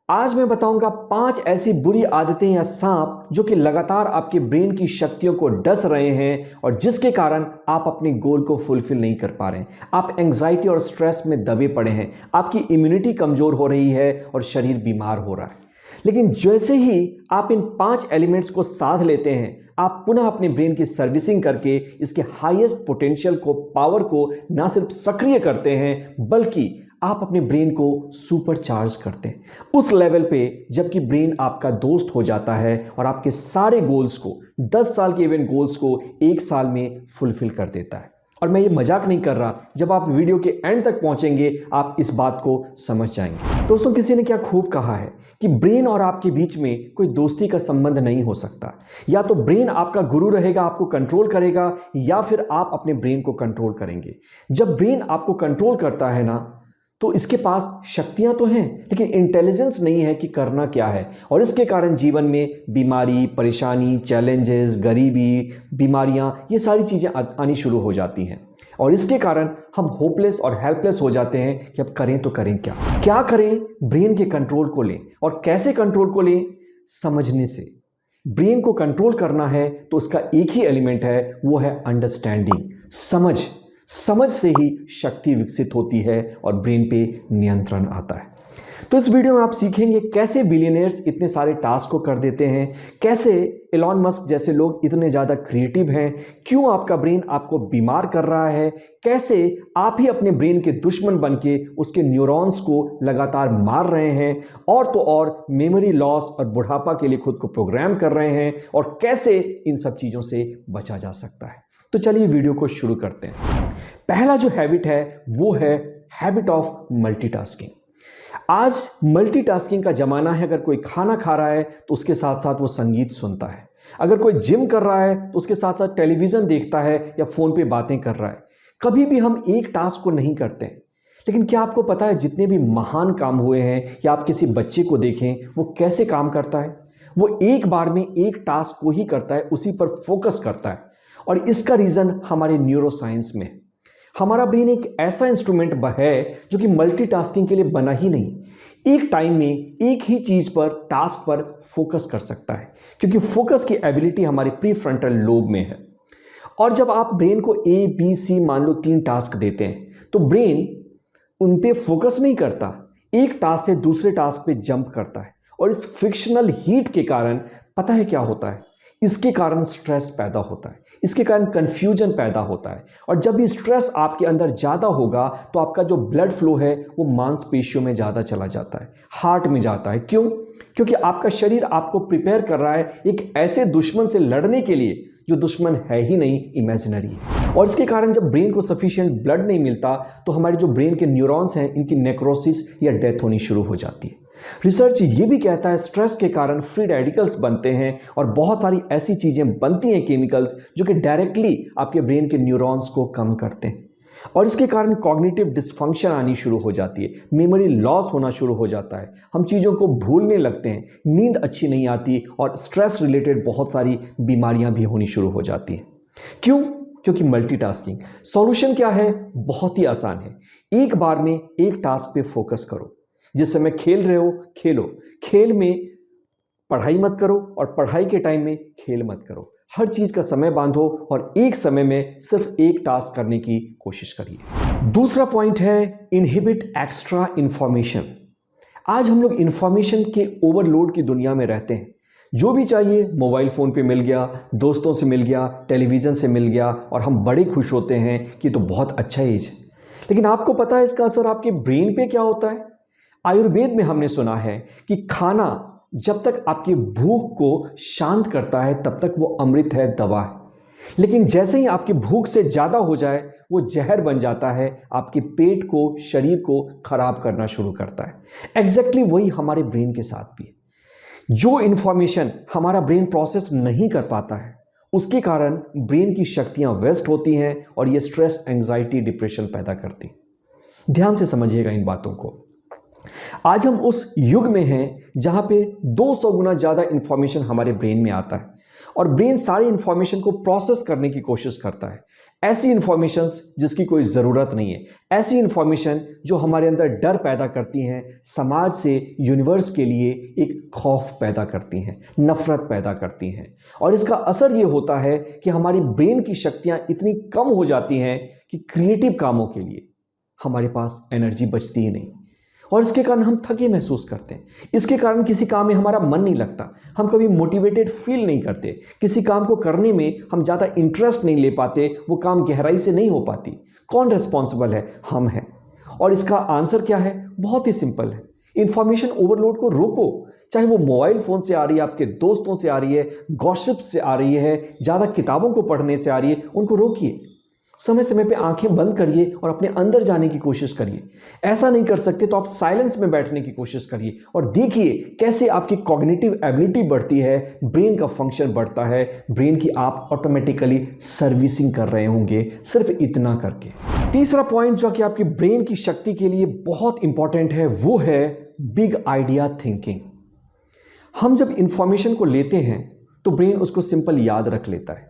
आज मैं बताऊंगा 5 ऐसी बुरी आदतें या सांप जो कि लगातार आपके ब्रेन की शक्तियों को डस रहे हैं और जिसके कारण आप अपने गोल को फुलफिल नहीं कर पा रहे हैं। आप एंग्जाइटी और स्ट्रेस में दबे पड़े हैं, आपकी इम्यूनिटी कमजोर हो रही है और शरीर बीमार हो रहा है। लेकिन जैसे ही आप इन 5 एलिमेंट्स को साध लेते हैं, आप पुनः अपने ब्रेन की सर्विसिंग करके इसके हाईएस्ट पोटेंशियल को, पावर को ना सिर्फ सक्रिय करते हैं बल्कि आप अपने ब्रेन को सुपर चार्ज करते हैं उस लेवल पे जबकि ब्रेन आपका दोस्त हो जाता है और आपके सारे गोल्स को, 10 साल के इवेंट गोल्स को 1 साल में फुलफिल कर देता है। और मैं ये मजाक नहीं कर रहा, जब आप वीडियो के एंड तक पहुंचेंगे आप इस बात को समझ जाएंगे। दोस्तों, किसी ने क्या खूब कहा है कि ब्रेन और आपके बीच में कोई दोस्ती का संबंध नहीं हो सकता। या तो ब्रेन आपका गुरु रहेगा, आपको कंट्रोल करेगा, या फिर आप अपने ब्रेन को कंट्रोल करेंगे। जब ब्रेन आपको कंट्रोल करता है ना, तो इसके पास शक्तियां तो हैं लेकिन इंटेलिजेंस नहीं है कि करना क्या है। और इसके कारण जीवन में बीमारी, परेशानी, चैलेंजेस, गरीबी, बीमारियां, ये सारी चीजें आनी शुरू हो जाती हैं। और इसके कारण हम होपलेस और हेल्पलेस हो जाते हैं कि अब करें तो करें क्या। क्या करें? ब्रेन के कंट्रोल को लें। और कैसे कंट्रोल को लें? समझने से। ब्रेन को कंट्रोल करना है तो उसका एक ही एलिमेंट है, वो है अंडरस्टैंडिंग, समझ से ही शक्ति विकसित होती है और ब्रेन पे नियंत्रण आता है। तो इस वीडियो में आप सीखेंगे कैसे बिलियनियर्स इतने सारे टास्क को कर देते हैं, कैसे एलॉन मस्क जैसे लोग इतने ज़्यादा क्रिएटिव हैं, क्यों आपका ब्रेन आपको बीमार कर रहा है, कैसे आप ही अपने ब्रेन के दुश्मन बन के उसके न्यूरॉन्स को लगातार मार रहे हैं, और तो और मेमोरी लॉस और बुढ़ापा के लिए खुद को प्रोग्राम कर रहे हैं, और कैसे इन सब चीज़ों से बचा जा सकता है। तो चलिए वीडियो को शुरू करते हैं। पहला जो हैबिट है वो है हैबिट ऑफ मल्टीटास्किंग। आज मल्टीटास्किंग का जमाना है। अगर कोई खाना खा रहा है तो उसके साथ साथ वो संगीत सुनता है, अगर कोई जिम कर रहा है तो उसके साथ साथ टेलीविजन देखता है या फोन पे बातें कर रहा है। कभी भी हम एक टास्क को नहीं करते हैं। लेकिन क्या आपको पता है जितने भी महान काम हुए हैं, या आप किसी बच्चे को देखें वो कैसे काम करता है? वो एक बार में एक टास्क को ही करता है, उसी पर फोकस करता है। और इसका रीजन हमारे न्यूरोसाइंस में। हमारा ब्रेन एक ऐसा इंस्ट्रूमेंट है जो कि मल्टीटास्किंग के लिए बना ही नहीं। एक टाइम में एक ही चीज पर, टास्क पर फोकस कर सकता है, क्योंकि फोकस की एबिलिटी हमारे प्रीफ्रंटल लोब में है। और जब आप ब्रेन को ए बी सी मान लो 3 टास्क देते हैं तो ब्रेन उन पे फोकस नहीं करता, एक टास्क से दूसरे टास्क पे जंप करता है। और इस फ्रिक्शनल हीट के कारण पता है क्या होता है? इसके कारण स्ट्रेस पैदा होता है, इसके कारण कंफ्यूजन पैदा होता है। और जब भी स्ट्रेस आपके अंदर ज़्यादा होगा तो आपका जो ब्लड फ्लो है वो मांसपेशियों में ज़्यादा चला जाता है, हार्ट में जाता है। क्यों? क्योंकि आपका शरीर आपको प्रिपेयर कर रहा है एक ऐसे दुश्मन से लड़ने के लिए जो दुश्मन है ही नहीं, इमेजिनरी है। और इसके कारण जब ब्रेन को सफिशिएंट ब्लड नहीं मिलता तो हमारे जो ब्रेन के न्यूरॉन्स हैं इनकी नेक्रोसिस या डेथ होनी शुरू हो जाती है। रिसर्च ये भी कहता है स्ट्रेस के कारण फ्री रेडिकल्स बनते हैं और बहुत सारी ऐसी चीजें बनती हैं, केमिकल्स, जो कि डायरेक्टली आपके ब्रेन के न्यूरॉन्स को कम करते हैं। और इसके कारण कॉग्निटिव डिसफंक्शन आनी शुरू हो जाती है, मेमोरी लॉस होना शुरू हो जाता है, हम चीज़ों को भूलने लगते हैं, नींद अच्छी नहीं आती और स्ट्रेस रिलेटेड बहुत सारी बीमारियां भी होनी शुरू हो जाती हैं। क्यों? क्योंकि मल्टीटास्किंग। सॉल्यूशन क्या है? बहुत ही आसान है। एक बार में एक टास्क पे फोकस करो। जिस समय खेल रहे हो खेलो, खेल में पढ़ाई मत करो और पढ़ाई के टाइम में खेल मत करो। हर चीज का समय बांधो और एक समय में सिर्फ एक टास्क करने की कोशिश करिए। दूसरा पॉइंट है इनहिबिट एक्स्ट्रा इंफॉर्मेशन। आज हम लोग इंफॉर्मेशन के ओवरलोड की दुनिया में रहते हैं। जो भी चाहिए मोबाइल फोन पे मिल गया, दोस्तों से मिल गया, टेलीविजन से मिल गया, और हम बड़े खुश होते हैं कि तो बहुत अच्छा एज है। लेकिन आपको पता है इसका असर आपके ब्रेन पे क्या होता है? आयुर्वेद में हमने सुना है कि खाना जब तक आपकी भूख को शांत करता है तब तक वो अमृत है, दवा है। लेकिन जैसे ही आपकी भूख से ज्यादा हो जाए वो जहर बन जाता है, आपके पेट को, शरीर को खराब करना शुरू करता है। एग्जैक्टली वही हमारे ब्रेन के साथ भी है। जो इंफॉर्मेशन हमारा ब्रेन प्रोसेस नहीं कर पाता है उसके कारण ब्रेन की शक्तियां वेस्ट होती हैं और ये स्ट्रेस, एंजाइटी, डिप्रेशन पैदा करती। ध्यान से समझिएगा इन बातों को। आज हम उस युग में हैं जहां पे 200 गुना ज्यादा इंफॉर्मेशन हमारे ब्रेन में आता है और ब्रेन सारी इंफॉर्मेशन को प्रोसेस करने की कोशिश करता है, ऐसी इंफॉर्मेशन जिसकी कोई ज़रूरत नहीं है, ऐसी इंफॉर्मेशन जो हमारे अंदर डर पैदा करती हैं, समाज से, यूनिवर्स के लिए एक खौफ पैदा करती हैं, नफरत पैदा करती हैं। और इसका असर ये होता है कि हमारी ब्रेन की शक्तियाँ इतनी कम हो जाती हैं कि क्रिएटिव कामों के लिए हमारे पास एनर्जी बचती ही नहीं, और इसके कारण हम थके महसूस करते हैं। इसके कारण किसी काम में हमारा मन नहीं लगता, हम कभी मोटिवेटेड फील नहीं करते, किसी काम को करने में हम ज़्यादा इंटरेस्ट नहीं ले पाते, वो काम गहराई से नहीं हो पाती। कौन रिस्पॉन्सिबल है? हम हैं। और इसका आंसर क्या है? बहुत ही सिंपल है। इंफॉर्मेशन ओवरलोड को रोको, चाहे वो मोबाइल फ़ोन से आ रही है, आपके दोस्तों से आ रही है, गॉसिप से आ रही है, ज़्यादा किताबों को पढ़ने से आ रही है, उनको रोकिए। समय समय पे आंखें बंद करिए और अपने अंदर जाने की कोशिश करिए। ऐसा नहीं कर सकते तो आप साइलेंस में बैठने की कोशिश करिए और देखिए कैसे आपकी कॉग्निटिव एबिलिटी बढ़ती है, ब्रेन का फंक्शन बढ़ता है, ब्रेन की आप ऑटोमेटिकली सर्विसिंग कर रहे होंगे सिर्फ इतना करके। तीसरा पॉइंट जो कि आपकी ब्रेन की शक्ति के लिए बहुत इंपॉर्टेंट है वो है बिग आइडिया थिंकिंग। हम जब इंफॉर्मेशन को लेते हैं तो ब्रेन उसको सिंपल याद रख लेता है,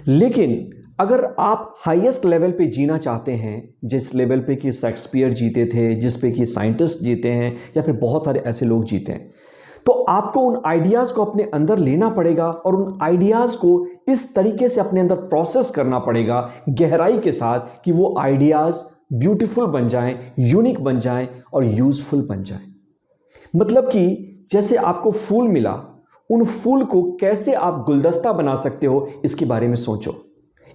लेकिन अगर आप हाईएस्ट लेवल पे जीना चाहते हैं, जिस लेवल पे कि शेक्सपियर जीते थे, जिस पे कि साइंटिस्ट जीते हैं या फिर बहुत सारे ऐसे लोग जीते हैं, तो आपको उन आइडियाज़ को अपने अंदर लेना पड़ेगा और उन आइडियाज़ को इस तरीके से अपने अंदर प्रोसेस करना पड़ेगा गहराई के साथ कि वो आइडियाज़ ब्यूटीफुल बन जाएं, यूनिक बन जाएं और यूजफुल बन जाएं। मतलब कि जैसे आपको फूल मिला, उन फूल को कैसे आप गुलदस्ता बना सकते हो इसके बारे में सोचो।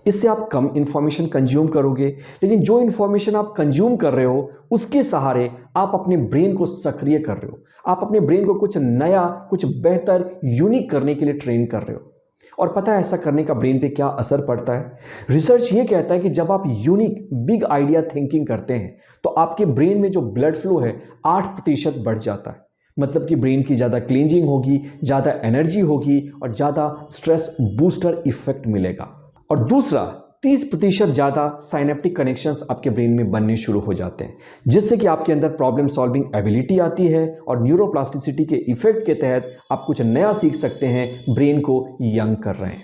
इससे आप कम इंफॉर्मेशन कंज्यूम करोगे, लेकिन जो इंफॉर्मेशन आप कंज्यूम कर रहे हो उसके सहारे आप अपने ब्रेन को सक्रिय कर रहे हो, आप अपने ब्रेन को कुछ नया, कुछ बेहतर, यूनिक करने के लिए ट्रेन कर रहे हो। और पता है ऐसा करने का ब्रेन पे क्या असर पड़ता है? रिसर्च ये कहता है कि जब आप यूनिक बिग आइडिया थिंकिंग करते हैं तो आपके ब्रेन में जो ब्लड फ्लो है 8% बढ़ जाता है। मतलब कि ब्रेन की ज़्यादा क्लींजिंग होगी, ज़्यादा एनर्जी होगी और ज़्यादा स्ट्रेस बूस्टर इफेक्ट मिलेगा। और दूसरा, 30% ज़्यादा साइनेप्टिक कनेक्शंस आपके ब्रेन में बनने शुरू हो जाते हैं, जिससे कि आपके अंदर प्रॉब्लम सॉल्विंग एबिलिटी आती है और न्यूरोप्लास्टिसिटी के इफेक्ट के तहत आप कुछ नया सीख सकते हैं, ब्रेन को यंग कर रहे हैं।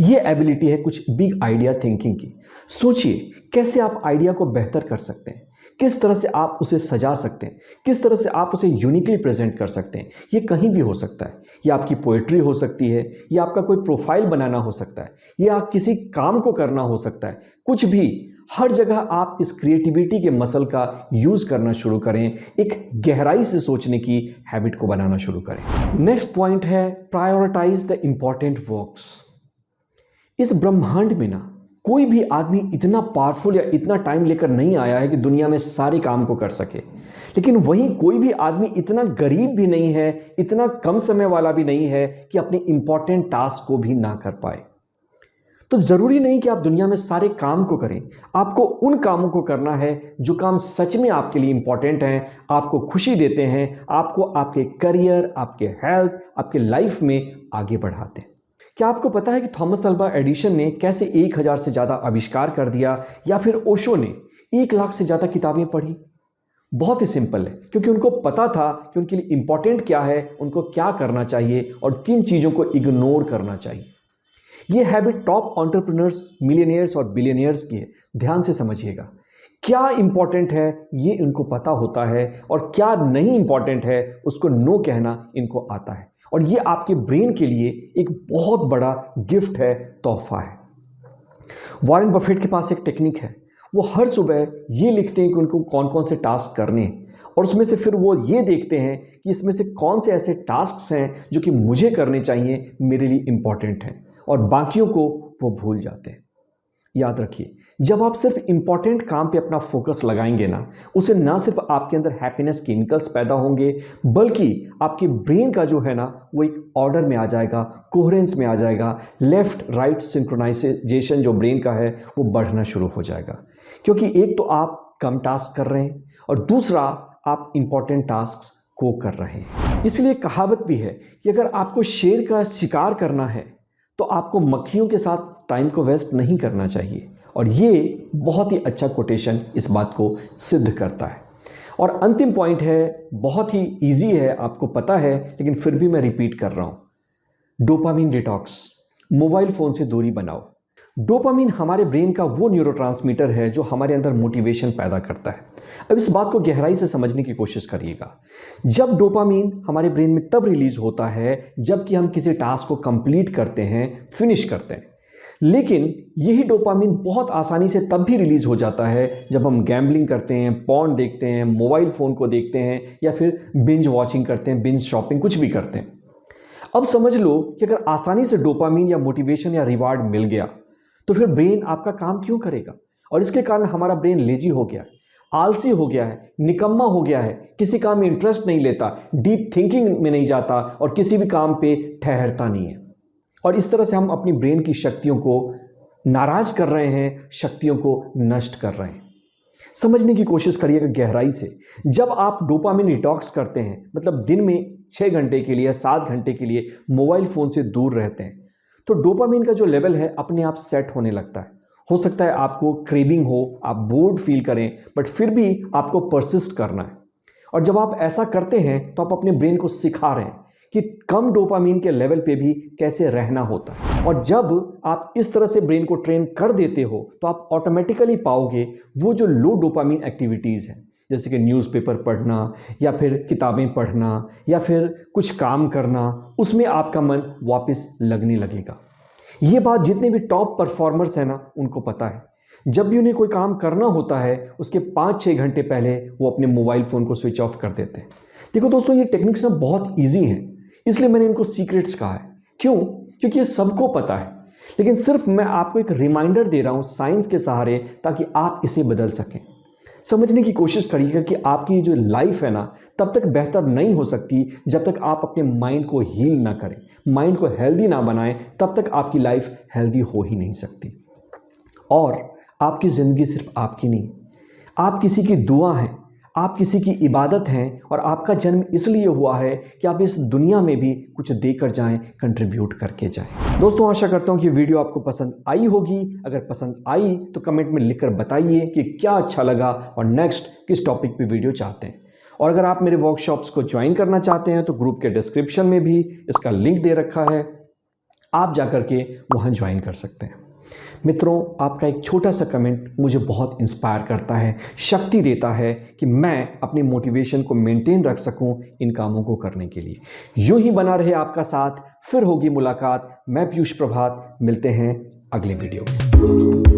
ये एबिलिटी है कुछ बिग आइडिया थिंकिंग की। सोचिए कैसे आप आइडिया को बेहतर कर सकते हैं, किस तरह से आप उसे सजा सकते हैं, किस तरह से आप उसे यूनिकली प्रेजेंट कर सकते हैं। ये कहीं भी हो सकता है, ये आपकी पोएट्री हो सकती है, ये आपका कोई प्रोफाइल बनाना हो सकता है, ये आप किसी काम को करना हो सकता है, कुछ भी। हर जगह आप इस क्रिएटिविटी के मसल का यूज करना शुरू करें, एक गहराई से सोचने की हैबिट को बनाना शुरू करें। नेक्स्ट पॉइंट है प्रायोरिटाइज द इंपॉर्टेंट वर्क्स। इस ब्रह्मांड में ना कोई भी आदमी इतना पावरफुल या इतना टाइम लेकर नहीं आया है कि दुनिया में सारे काम को कर सके, लेकिन वहीं कोई भी आदमी इतना गरीब भी नहीं है, इतना कम समय वाला भी नहीं है कि अपने इंपॉर्टेंट टास्क को भी ना कर पाए। तो जरूरी नहीं कि आप दुनिया में सारे काम को करें, आपको उन कामों को करना है जो काम सच में आपके लिए इंपॉर्टेंट हैं, आपको खुशी देते हैं, आपको आपके करियर, आपके हेल्थ, आपके लाइफ में आगे बढ़ाते हैं। क्या आपको पता है कि थॉमस अल्वा एडिसन ने कैसे 1000 से ज़्यादा आविष्कार कर दिया, या फिर ओशो ने 1 लाख से ज़्यादा किताबें पढ़ी? बहुत ही सिंपल है, क्योंकि उनको पता था कि उनके लिए इंपॉर्टेंट क्या है, उनको क्या करना चाहिए और किन चीज़ों को इग्नोर करना चाहिए। ये हैबिट टॉप एंटरप्रेन्योर्स, मिलियनियर्स और बिलियनियर्स की है। ध्यान से समझिएगा, क्या इंपॉर्टेंट है ये इनको पता होता है और क्या नहीं इंपॉर्टेंट है उसको नो कहना इनको आता है। और ये आपके ब्रेन के लिए एक बहुत बड़ा गिफ्ट है, तोहफा है। वॉरेन बफेट के पास एक टेक्निक है, वो हर सुबह ये लिखते हैं कि उनको कौन कौन से टास्क करने हैं और उसमें से फिर वो ये देखते हैं कि इसमें से कौन से ऐसे टास्क्स हैं जो कि मुझे करने चाहिए, मेरे लिए इंपॉर्टेंट हैं, और बाकियों को वो भूल जाते हैं। याद रखिए, जब आप सिर्फ इंपॉर्टेंट काम पे अपना फोकस लगाएंगे ना, उसे ना सिर्फ आपके अंदर हैप्पीनेस केमिकल्स पैदा होंगे, बल्कि आपके ब्रेन का जो है ना वो एक ऑर्डर में आ जाएगा, कोहेरेंस में आ जाएगा, लेफ्ट राइट सिंक्रोनाइजेशन जो ब्रेन का है वो बढ़ना शुरू हो जाएगा। क्योंकि एक तो आप कम टास्क कर रहे हैं और दूसरा आप इंपॉर्टेंट टास्क को कर रहे हैं। इसलिए कहावत भी है कि अगर आपको शेर का शिकार करना है तो आपको मक्खियों के साथ टाइम को वेस्ट नहीं करना चाहिए। और ये बहुत ही अच्छा कोटेशन इस बात को सिद्ध करता है। और अंतिम पॉइंट है, बहुत ही इजी है, आपको पता है, लेकिन फिर भी मैं रिपीट कर रहा हूँ। Dopamine detox. मोबाइल फ़ोन से दूरी बनाओ। डोपामिन हमारे ब्रेन का वो न्यूरोट्रांसमीटर है जो हमारे अंदर मोटिवेशन पैदा करता है। अब इस बात को गहराई से समझने की कोशिश करिएगा। जब डोपामिन हमारे ब्रेन में तब रिलीज होता है जबकि हम किसी टास्क को कंप्लीट करते हैं, फिनिश करते हैं। लेकिन यही डोपामिन बहुत आसानी से तब भी रिलीज हो जाता है जब हम गैम्बलिंग करते हैं, पॉर्न देखते हैं, मोबाइल फ़ोन को देखते हैं या फिर बिंज वॉचिंग करते हैं, बिंज शॉपिंग, कुछ भी करते हैं। अब समझ लो कि अगर आसानी से डोपामिन या मोटिवेशन या रिवार्ड मिल गया तो फिर ब्रेन आपका काम क्यों करेगा? और इसके कारण हमारा ब्रेन लेजी हो गया है, आलसी हो गया है, निकम्मा हो गया है, किसी काम में इंटरेस्ट नहीं लेता, डीप थिंकिंग में नहीं जाता और किसी भी काम पे ठहरता नहीं है। और इस तरह से हम अपनी ब्रेन की शक्तियों को नाराज कर रहे हैं, शक्तियों को नष्ट कर रहे हैं। समझने की कोशिश करिएगा गहराई से। जब आप डोपामिन डिटॉक्स करते हैं, मतलब दिन में 6 घंटे के लिए, 7 घंटे के लिए मोबाइल फ़ोन से दूर रहते हैं, तो डोपामिन का जो लेवल है अपने आप सेट होने लगता है। हो सकता है आपको क्रेविंग हो, आप बोर्ड फील करें, बट फिर भी आपको परसिस्ट करना है। और जब आप ऐसा करते हैं तो आप अपने ब्रेन को सिखा रहे हैं कि कम डोपामिन के लेवल पे भी कैसे रहना होता है। और जब आप इस तरह से ब्रेन को ट्रेन कर देते हो तो आप ऑटोमेटिकली पाओगे वो जो लो डोपामिन एक्टिविटीज़ हैं, जैसे कि न्यूज़पेपर पढ़ना या फिर किताबें पढ़ना या फिर कुछ काम करना, उसमें आपका मन वापस लगने लगेगा। ये बात जितने भी टॉप परफॉर्मर्स हैं ना, उनको पता है। जब भी उन्हें कोई काम करना होता है उसके 5-6 घंटे पहले वो अपने मोबाइल फ़ोन को स्विच ऑफ कर देते हैं। देखो दोस्तों, ये टेक्निक्स ना बहुत ईजी हैं, इसलिए मैंने इनको सीक्रेट्स कहा है। क्यों? क्योंकि ये सबको पता है, लेकिन सिर्फ मैं आपको एक रिमाइंडर दे रहा हूँ साइंस के सहारे, ताकि आप इसे बदल सकें। समझने की कोशिश करिएगा कि आपकी जो लाइफ है ना, तब तक बेहतर नहीं हो सकती जब तक आप अपने माइंड को हील ना करें, माइंड को हेल्दी ना बनाएं, तब तक आपकी लाइफ हेल्दी हो ही नहीं सकती। और आपकी ज़िंदगी सिर्फ आपकी नहीं, आप किसी की दुआ हैं, आप किसी की इबादत हैं, और आपका जन्म इसलिए हुआ है कि आप इस दुनिया में भी कुछ देकर जाएं, कंट्रीब्यूट करके जाएं। दोस्तों, आशा करता हूं कि वीडियो आपको पसंद आई होगी। अगर पसंद आई तो कमेंट में लिखकर बताइए कि क्या अच्छा लगा और नेक्स्ट किस टॉपिक पे वीडियो चाहते हैं। और अगर आप मेरे वर्कशॉप्स को ज्वाइन करना चाहते हैं तो ग्रुप के डिस्क्रिप्शन में भी इसका लिंक दे रखा है, आप जाकर के वहाँ ज्वाइन कर सकते हैं। मित्रों, आपका एक छोटा सा कमेंट मुझे बहुत इंस्पायर करता है, शक्ति देता है कि मैं अपनी मोटिवेशन को मेंटेन रख सकूं इन कामों को करने के लिए। यूं ही बना रहे आपका साथ, फिर होगी मुलाकात। मैं पीयूष प्रभात, मिलते हैं अगले वीडियो में।